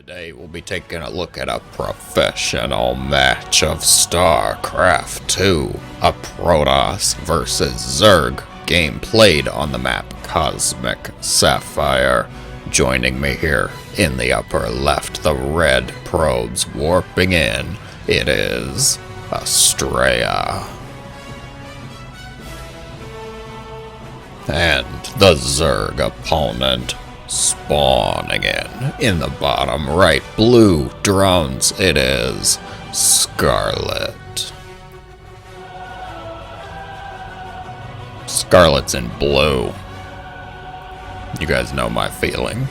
Today we'll be taking a look at a professional match of StarCraft 2, a Protoss versus Zerg game played on the map Cosmic Sapphire. Joining me here in the upper left, the red probes warping in, it is Astrea. And the Zerg opponent spawning in the bottom right blue drones, it is Scarlett. Scarlett's in blue. You guys know my feelings.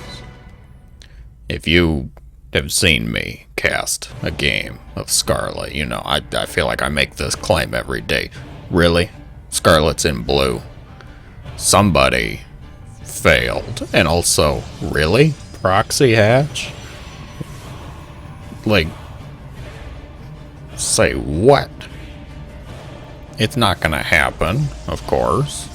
If you have seen me cast a game of Scarlett, you know I feel like I make this claim every day. Really? Scarlett's in blue. Somebody failed. And also, really? Proxy hatch? Like, say what? It's not gonna happen, of course.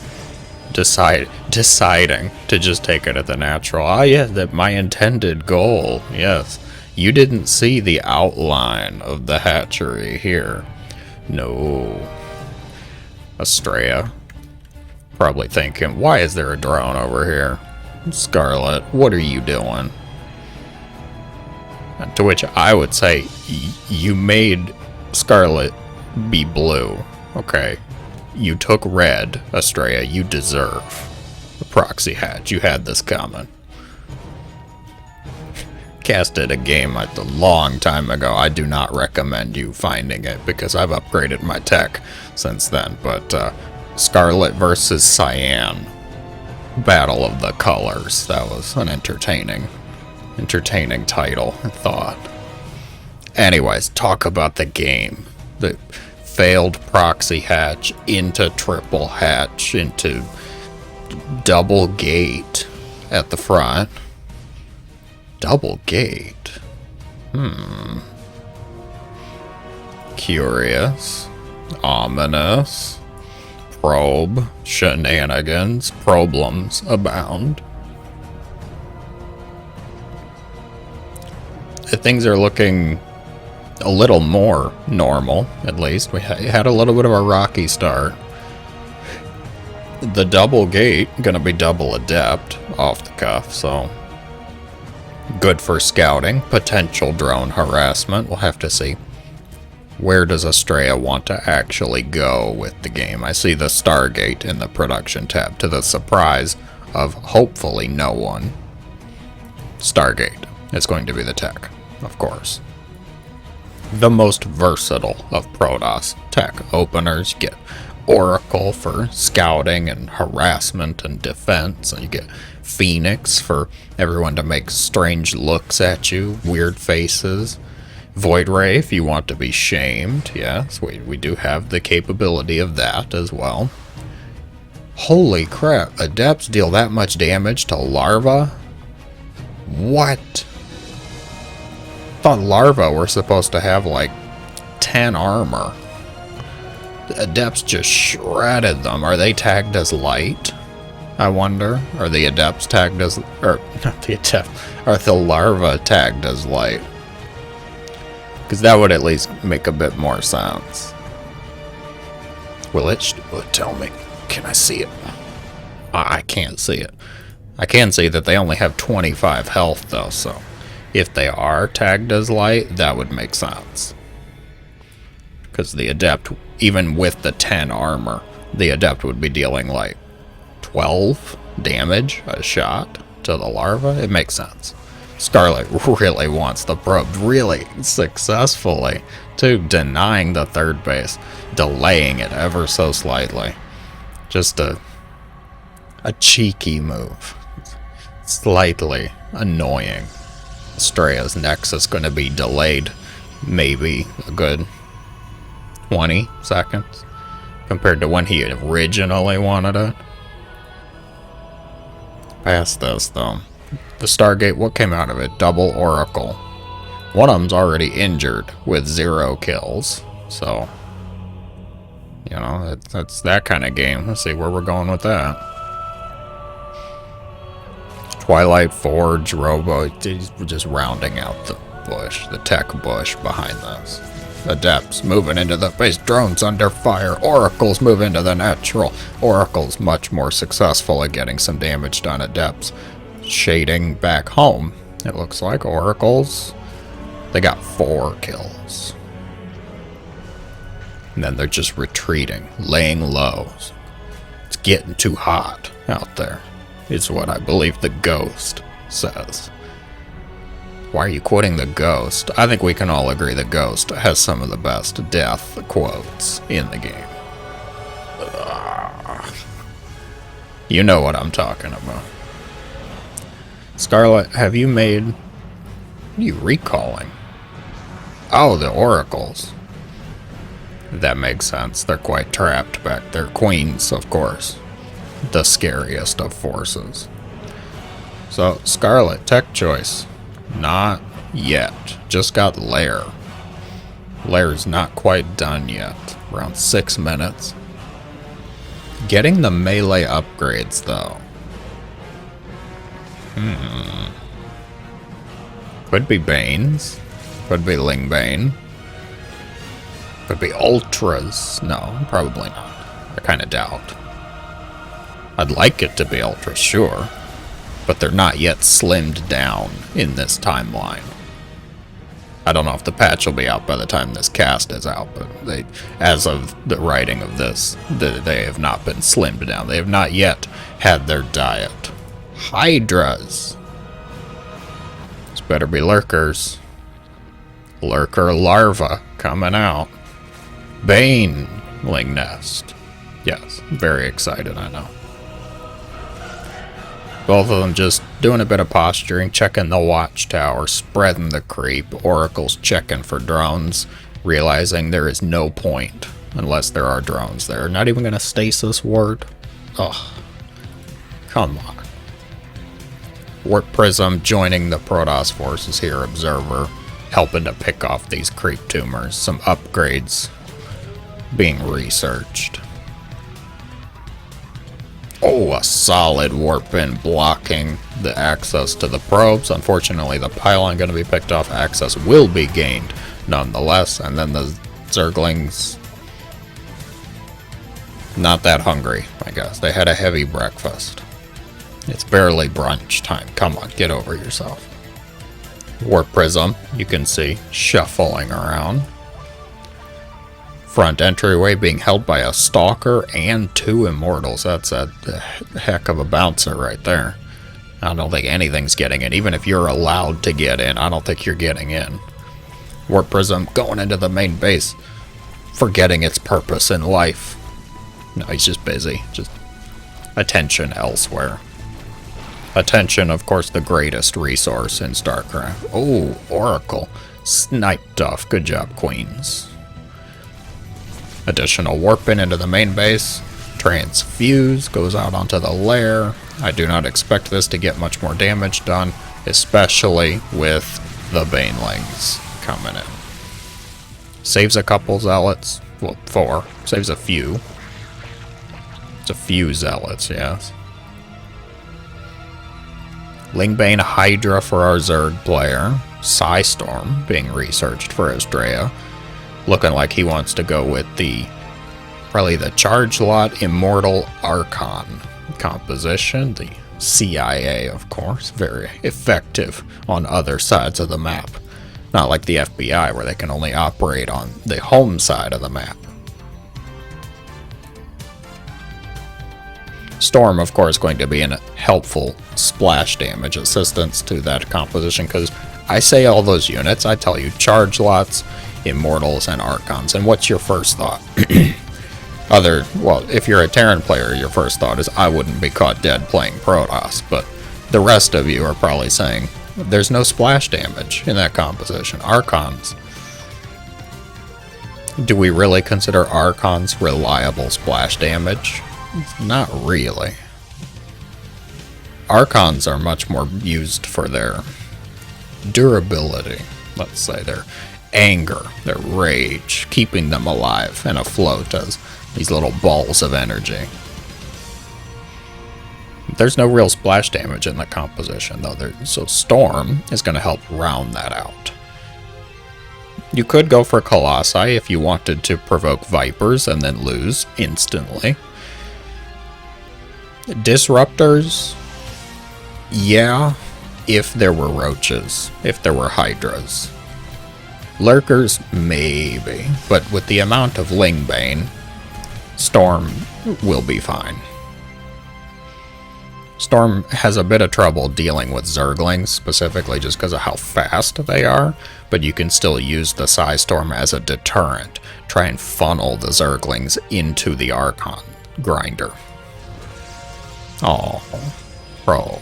Deciding to just take it at the natural. Ah, yeah, that my intended goal. Yes. You didn't see the outline of the hatchery here. No. Astrea. Probably thinking, why is there a drone over here? Scarlett, what are you doing? To which I would say, you made Scarlett be blue. Okay. You took red, Astrea. You deserve the proxy hatch. You had this coming. Casted a game a long time ago. I do not recommend you finding it because I've upgraded my tech since then. But, Scarlett versus Cyan. Battle of the Colors. That was an entertaining title, I thought. Anyways, talk about the game. The failed proxy hatch into triple hatch into double gate at the front. Double gate? Curious. Ominous. Probe, shenanigans, problems abound. Things are looking a little more normal, at least. We had a little bit of a rocky start. The double gate, gonna be double adept off the cuff, so good for scouting. Potential drone harassment, we'll have to see. Where does Astrea want to actually go with the game? I see the Stargate in the production tab, to the surprise of hopefully no one. Stargate is going to be the tech, of course. The most versatile of Protoss tech openers. You get Oracle for scouting and harassment and defense, and you get Phoenix for everyone to make strange looks at you, weird faces. Void Ray, if you want to be shamed. Yes, we do have the capability of that as well. Holy crap, Adepts deal that much damage to Larva? What? Thought Larva were supposed to have like 10 armor. The Adepts just shredded them. Are they tagged as light? I wonder. Are the Adepts tagged as... Or, not the Adept. Are the Larva tagged as light? Because that would at least make a bit more sense. Will it tell me? Can I see it? I can't see it. I can see that they only have 25 health though, so if they are tagged as light, that would make sense. Because the Adept, even with the 10 armor, the Adept would be dealing like 12 damage a shot to the Larva. It makes sense. Scarlett really wants the probe, really successfully, to denying the third base, delaying it ever so slightly. Just a cheeky move. Slightly annoying. Astrea's Nexus going to be delayed maybe a good 20 seconds compared to when he originally wanted it. Past this though. The Stargate, what came out of it? Double Oracle. One of them's already injured with 0 kills. So, you know, that's that kind of game. Let's see where we're going with that. Twilight Forge, Robo, just rounding out the bush, the tech bush behind this. Adepts moving into the base, drones under fire, Oracles move into the natural. Oracles much more successful at getting some damage done. Adepts shading back home. It looks like Oracles, they got 4 kills. And then they're just retreating, laying low. It's getting too hot out there, is what I believe the Ghost says. Why are you quoting the Ghost? I think we can all agree the Ghost has some of the best death quotes in the game. You know what I'm talking about. Scarlett, have you made... What are you recalling? Oh, the Oracles. That makes sense. They're quite trapped back there. Queens, of course. The scariest of forces. So, Scarlett, tech choice. Not yet. Just got Lair. Lair's not quite done yet. Around 6 minutes. Getting the melee upgrades, though. Could be Banes. Could be Lingbane. Could be Ultras. No, probably not. I kind of doubt. I'd like it to be Ultras, sure. But they're not yet slimmed down in this timeline. I don't know if the patch will be out by the time this cast is out, but they, as of the writing of this, they have not been slimmed down. They have not yet had their diet. Hydras. This better be lurkers. Lurker larva coming out. Baneling nest. Yes, very excited, I know. Both of them just doing a bit of posturing, checking the watchtower, spreading the creep. Oracle's checking for drones, realizing there is no point unless there are drones there. Not even going to stasis ward. Ugh. Come on. Warp Prism joining the Protoss forces here. Observer helping to pick off these creep tumors. Some upgrades being researched. Oh, a solid warp in blocking the access to the probes. Unfortunately, the pylon going to be picked off. Access will be gained nonetheless. And then the Zerglings, not that hungry, I guess. They had a heavy breakfast. It's barely brunch time. Come on, get over yourself. Warp Prism, you can see, shuffling around. Front entryway being held by a Stalker and 2 Immortals. That's a heck of a bouncer right there. I don't think anything's getting in. Even if you're allowed to get in, I don't think you're getting in. Warp Prism going into the main base, forgetting its purpose in life. No, he's just busy. Just attention elsewhere. Attention, of course, the greatest resource in StarCraft. Oh, Oracle. Sniped off. Good job, Queens. Additional warping into the main base. Transfuse goes out onto the lair. I do not expect this to get much more damage done, especially with the Banelings coming in. Saves a couple Zealots. Well, 4. Saves a few. It's a few Zealots, yes. Lingbane Hydra for our Zerg player. Psystorm being researched for Astrea. Looking like he wants to go with probably the Charge Lot Immortal Archon composition. The CIA, of course. Very effective on other sides of the map. Not like the FBI, where they can only operate on the home side of the map. Storm, of course, going to be a helpful splash damage assistance to that composition, because I say all those units, I tell you, Charge Lots, Immortals, and Archons. And what's your first thought? Well, if you're a Terran player, your first thought is, I wouldn't be caught dead playing Protoss, but the rest of you are probably saying, there's no splash damage in that composition. Archons. Do we really consider Archons reliable splash damage? Not really. Archons are much more used for their durability, let's say, their anger, their rage, keeping them alive and afloat as these little balls of energy. There's no real splash damage in the composition, though. So Storm is going to help round that out. You could go for Colossi if you wanted to provoke Vipers and then lose instantly. Disruptors, yeah, if there were Roaches, if there were Hydras. Lurkers, maybe, but with the amount of Lingbane, Storm will be fine. Storm has a bit of trouble dealing with Zerglings, specifically just because of how fast they are, but you can still use the Psy Storm as a deterrent. Try and funnel the Zerglings into the Archon grinder. Oh, bro.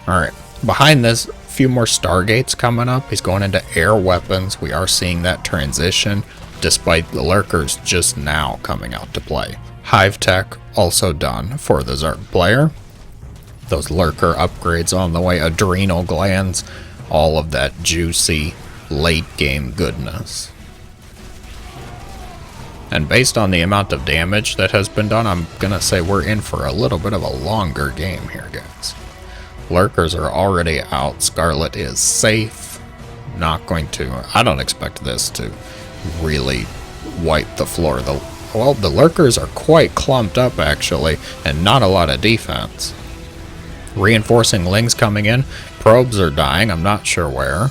Alright, behind this, a few more Stargates coming up. He's going into air weapons. We are seeing that transition, despite the Lurkers just now coming out to play. Hive Tech also done for the Zerg player. Those Lurker upgrades on the way. Adrenal glands. All of that juicy late game goodness. And based on the amount of damage that has been done, I'm gonna say we're in for a little bit of a longer game here, guys. Lurkers are already out. Scarlett is safe. Not going to... I don't expect this to really wipe the floor. Well, the Lurkers are quite clumped up, actually, and not a lot of defense. Reinforcing Lings coming in. Probes are dying. I'm not sure where.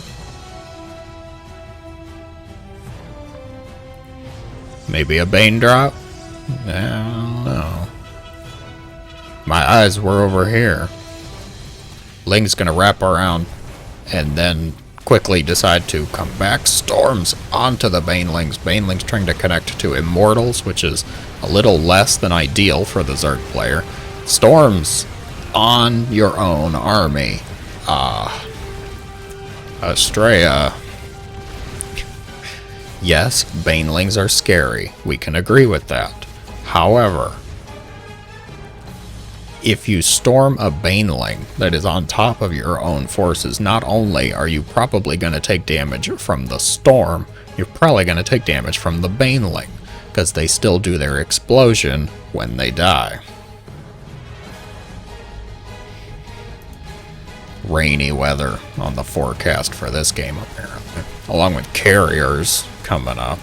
Maybe a Bane drop? I don't know. My eyes were over here. Ling's gonna wrap around and then quickly decide to come back. Storms onto the Banelings. Banelings trying to connect to Immortals, which is a little less than ideal for the Zerg player. Storms on your own army. Astrea. Yes, Banelings are scary. We can agree with that. However, if you storm a Baneling that is on top of your own forces, not only are you probably going to take damage from the storm, you're probably going to take damage from the Baneling, because they still do their explosion when they die. Rainy weather on the forecast for this game, apparently, along with carriers coming up.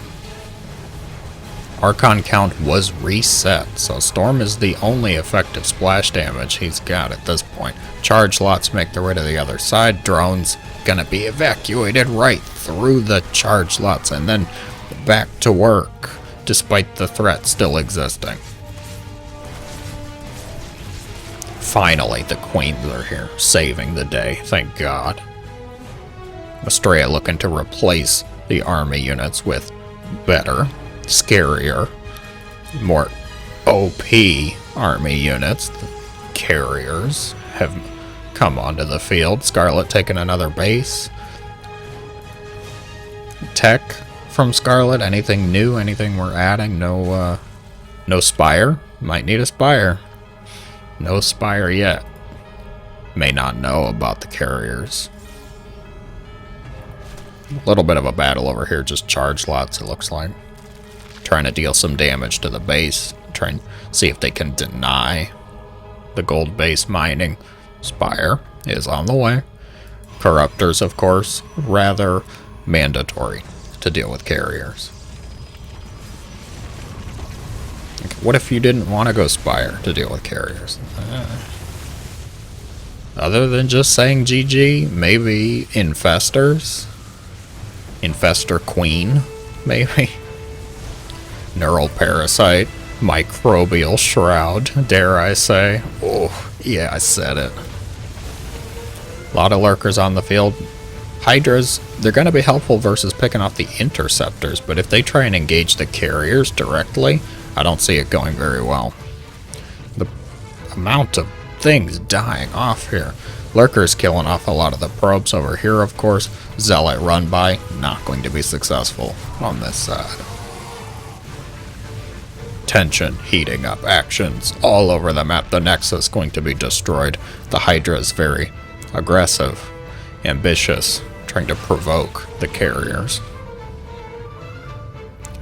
Archon count was reset, so Storm is the only effective splash damage he's got at this point. Charge lots make their way to the other side. Drones gonna be evacuated right through the charge lots and then back to work, despite the threat still existing. Finally, the Queens are here, saving the day, thank God. Astrea looking to replace the army units with better, scarier, more OP army units. The carriers have come onto the field. Scarlett taking another base. Tech from Scarlett, anything new, anything we're adding? No Spire. Might need a Spire. No Spire yet. May not know about the carriers. A little bit of a battle over here, just charge lots, it looks like. Trying to deal some damage to the base. Trying to see if they can deny the gold base mining. Spire is on the way. Corruptors, of course, rather mandatory to deal with carriers. What if you didn't want to go Spire to deal with carriers? Other than just saying GG, maybe Infestors? Infestor Queen, maybe? Neural Parasite, Microbial Shroud, dare I say? Oh, yeah, I said it. A lot of Lurkers on the field. Hydras, they're going to be helpful versus picking off the Interceptors, but if they try and engage the carriers directly, I don't see it going very well. The amount of things dying off here. Lurkers killing off a lot of the probes over here, of course. Zealot run by, not going to be successful on this side. Tension heating up, actions all over the map. The Nexus going to be destroyed. The Hydra is very aggressive, ambitious, trying to provoke the carriers.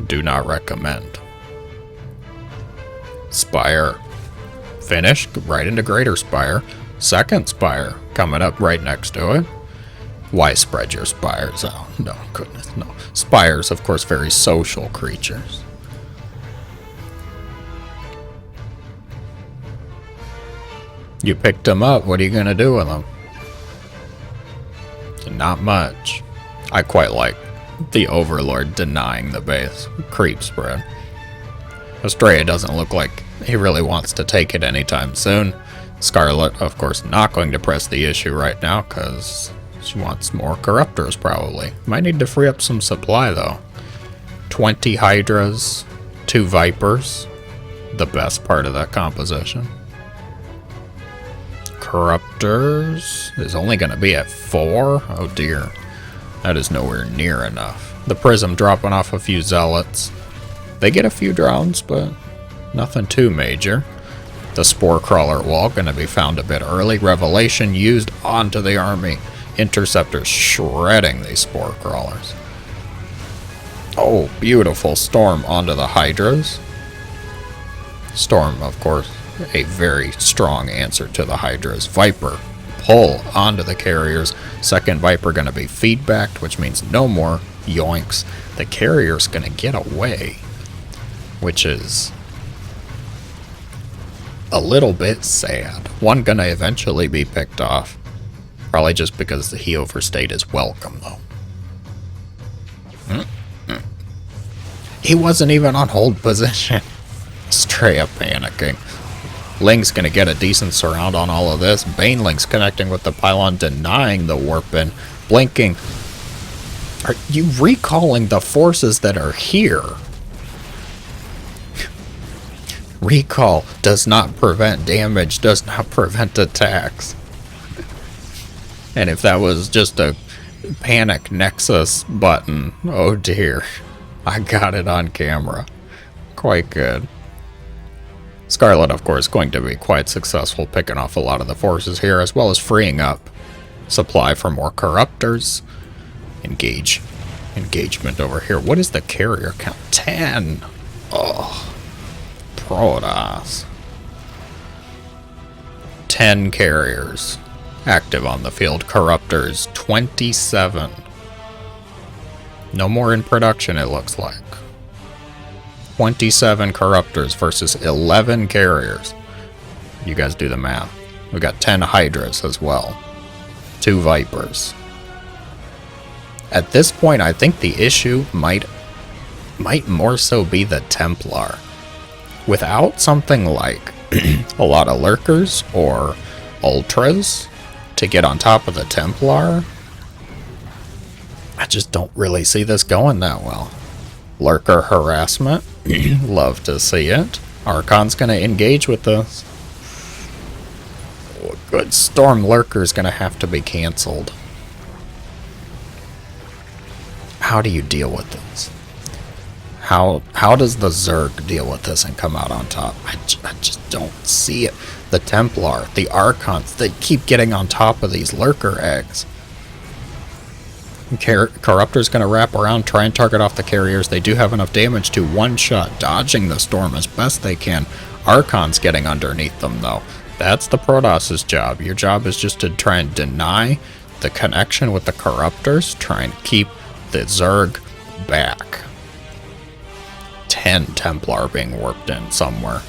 Do not recommend. Spire finished right into Greater Spire. Second Spire coming up right next to it. Why spread your spires out? No, goodness, no. Spires, of course, very social creatures. You picked them up, what are you going to do with them? Not much. I quite like the Overlord denying the base creep spread. Astrea doesn't look like he really wants to take it anytime soon. Scarlett, of course, not going to press the issue right now because she wants more Corruptors probably. Might need to free up some supply though. 20 Hydras, 2 Vipers. The best part of that composition. Corruptors is only going to be at 4? Oh dear. That is nowhere near enough. The Prism dropping off a few Zealots. They get a few drones, but nothing too major. The Spore Crawler wall going to be found a bit early. Revelation used onto the army. Interceptors shredding these Spore Crawlers. Oh, beautiful Storm onto the Hydras. Storm, of course, a very strong answer to the Hydras. Viper, pull onto the carriers. Second Viper going to be feedbacked, which means no more yoinks. The carrier's going to get away, which is a little bit sad. One going to eventually be picked off. Probably just because he overstayed his welcome, though. He wasn't even on hold position. Astrea panicking. Ling's going to get a decent surround on all of this. Baneling's connecting with the pylon, denying the warp-in. Blinking. Are you recalling the forces that are here? Recall does not prevent damage, does not prevent attacks. And if that was just a panic nexus button, oh dear. I got it on camera. Quite good. Scarlett, of course, going to be quite successful picking off a lot of the forces here, as well as freeing up supply for more Corruptors. Engagement over here. What is the carrier count? 10. Oh, Protoss. 10 carriers active on the field. Corruptors, 27. No more in production, it looks like. 27 Corruptors versus 11 carriers. You guys do the math. We got 10 Hydras as well. 2 Vipers. At this point, I think the issue might more so be the Templar. Without something like a lot of Lurkers or Ultras to get on top of the Templar, I just don't really see this going that well. Lurker harassment. Love to see it. Archon's going to engage with this. Oh, good. Storm Lurker's going to have to be canceled. How do you deal with this? How does the Zerg deal with this and come out on top? I just don't see it. The Templar, the Archons, they keep getting on top of these Lurker eggs. Corruptor's going to wrap around, try and target off the carriers. They do have enough damage to one-shot, dodging the storm as best they can. Archon's getting underneath them, though. That's the Protoss's job. Your job is just to try and deny the connection with the Corruptors, try and keep the Zerg back. 10 Templar being warped in somewhere,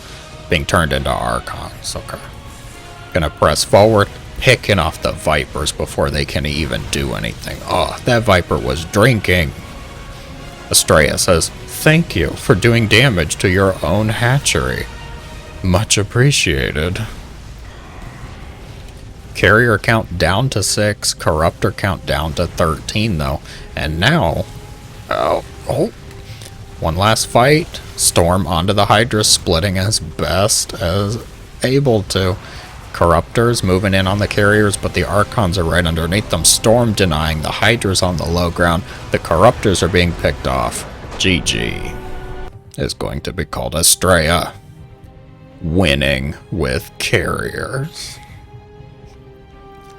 being turned into Archons. Okay. Gonna press forward. Picking off the Vipers before they can even do anything. Oh, that Viper was drinking. Astrea says, "Thank you for doing damage to your own hatchery. Much appreciated." Carrier count down to 6. Corruptor count down to 13, though. And now... Oh. One last fight. Storm onto the Hydra, splitting as best as able to. Corruptors moving in on the carriers, but the Archons are right underneath them. Storm denying the Hydras on the low ground. The Corruptors are being picked off. GG is going to be called Astrea. Winning with carriers.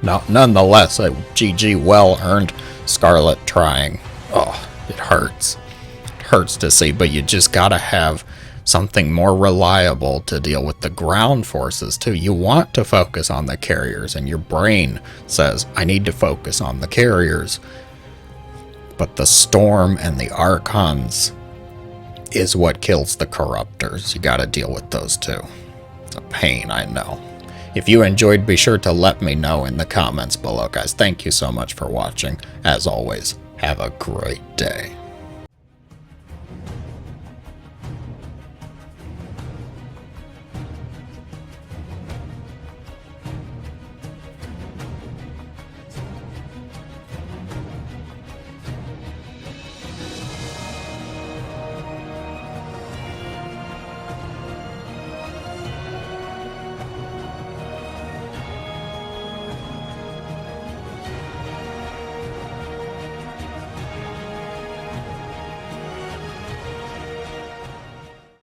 Now, nonetheless, a GG well earned. Scarlett trying. Oh, it hurts. It hurts to see, but you just gotta have something more reliable to deal with the ground forces too. You want to focus on the carriers, and your brain says, I need to focus on the carriers. But the Storm and the Archons is what kills the Corruptors. You gotta deal with those too. It's a pain, I know. If you enjoyed, be sure to let me know in the comments below, guys. Thank you so much for watching. As always, have a great day.